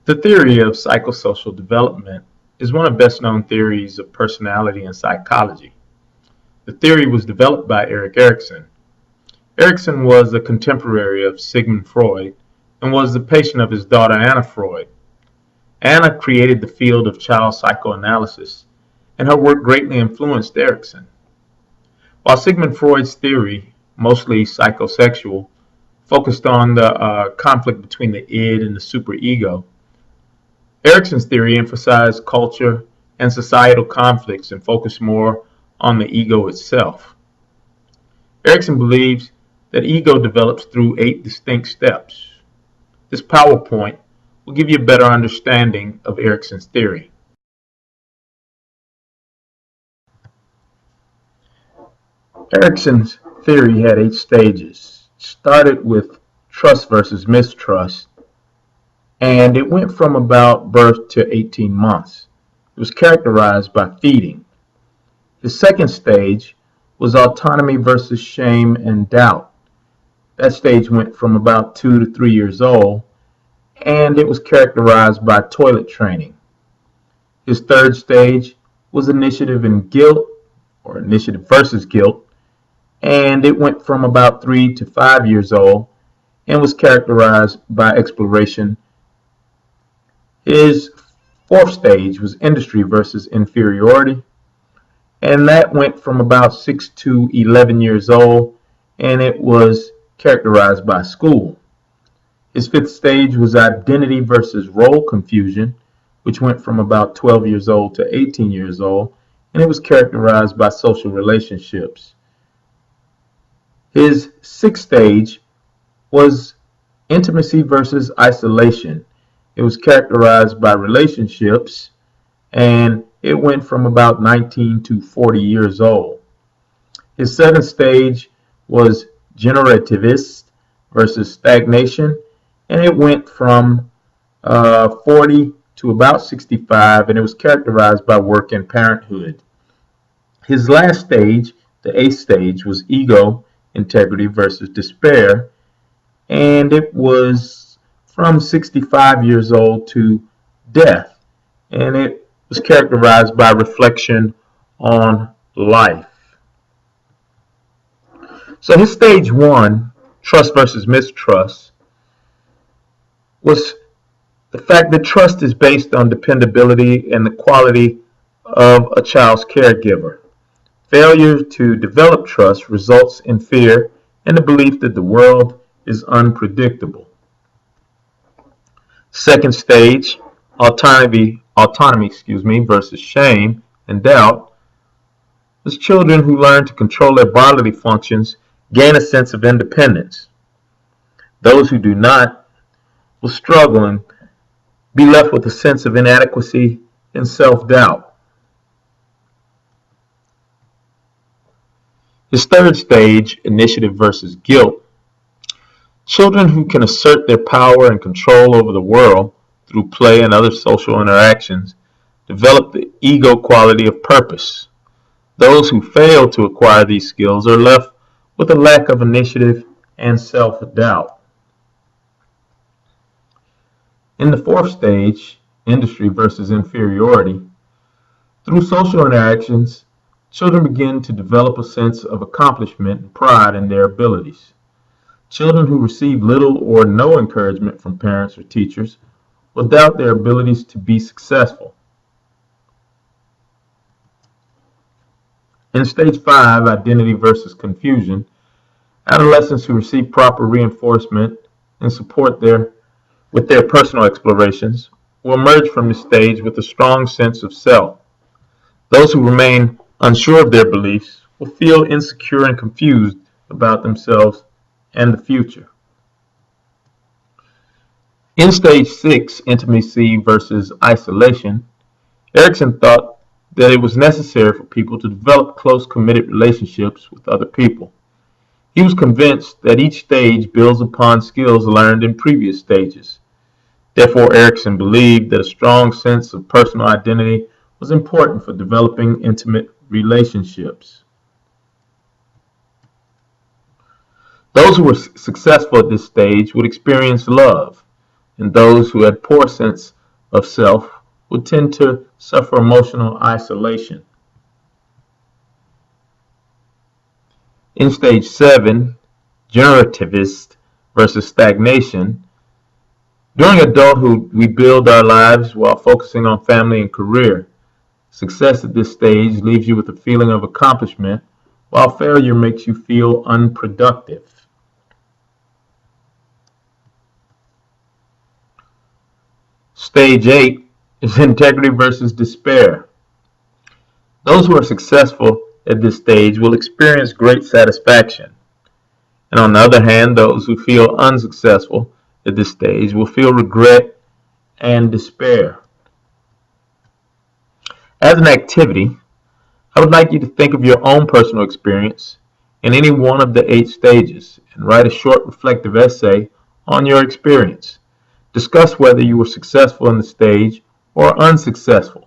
The theory of psychosocial development is one of the best-known theories of personality and psychology. The theory was developed by Erik Erikson. Erikson was a contemporary of Sigmund Freud and was the patient of his daughter Anna Freud. Anna created the field of child psychoanalysis, and her work greatly influenced Erikson. While Sigmund Freud's theory, mostly psychosexual, focused on the conflict between the id and the superego, Erikson's theory emphasized culture and societal conflicts and focused more on the ego itself. Erikson believes that ego develops through 8 distinct steps. This PowerPoint will give you a better understanding of Erikson's theory. Erikson's theory had 8 stages. It started with trust versus mistrust, and it went from about birth to 18 months. It was characterized by feeding. The second stage was autonomy versus shame and doubt. That stage went from about 2 to 3 years old, and it was characterized by toilet training. His third stage was initiative and guilt, or initiative versus guilt, and it went from about 3 to 5 years old and was characterized by exploration. His fourth stage was industry versus inferiority, and that went from about 6 to 11 years old, and it was characterized by school. His fifth stage was identity versus role confusion, which went from about 12 years old to 18 years old, and it was characterized by social relationships. His sixth stage was intimacy versus isolation. It was characterized by relationships, and it went from about 19 to 40 years old. His seventh stage was generativist versus stagnation, and it went from 40 to about 65, and it was characterized by work and parenthood. His last stage, the eighth stage, was ego, integrity versus despair, and it was from 65 years old to death, and it was characterized by reflection on life. So his stage one, trust versus mistrust, was the fact that trust is based on dependability and the quality of a child's caregiver. Failure to develop trust results in fear and the belief that the world is unpredictable. Second stage, autonomy versus shame and doubt, is children who learn to control their bodily functions gain a sense of independence. Those who do not will struggle and be left with a sense of inadequacy and self-doubt. His third stage, initiative versus guilt, children who can assert their power and control over the world through play and other social interactions develop the ego quality of purpose. Those who fail to acquire these skills are left with a lack of initiative and self-doubt. In the fourth stage, industry versus inferiority, through social interactions, children begin to develop a sense of accomplishment and pride in their abilities. Children who receive little or no encouragement from parents or teachers will doubt their abilities to be successful. In stage 5, identity versus confusion, adolescents who receive proper reinforcement and support with their personal explorations will emerge from this stage with a strong sense of self. Those who remain unsure of their beliefs will feel insecure and confused about themselves and the future. In stage 6, intimacy versus isolation, Erikson thought that it was necessary for people to develop close, committed relationships with other people. He was convinced that each stage builds upon skills learned in previous stages. Therefore, Erikson believed that a strong sense of personal identity was important for developing intimate relationships. Those who were successful at this stage would experience love, and those who had poor sense of self will tend to suffer emotional isolation. In stage 7, generativist versus stagnation, during adulthood we build our lives while focusing on family and career. Success at this stage leaves you with a feeling of accomplishment, while failure makes you feel unproductive. Stage 8 is integrity versus despair. Those who are successful at this stage will experience great satisfaction. And on the other hand, those who feel unsuccessful at this stage will feel regret and despair. As an activity, I would like you to think of your own personal experience in any one of the 8 stages and write a short reflective essay on your experience. Discuss whether you were successful in the stage or unsuccessful.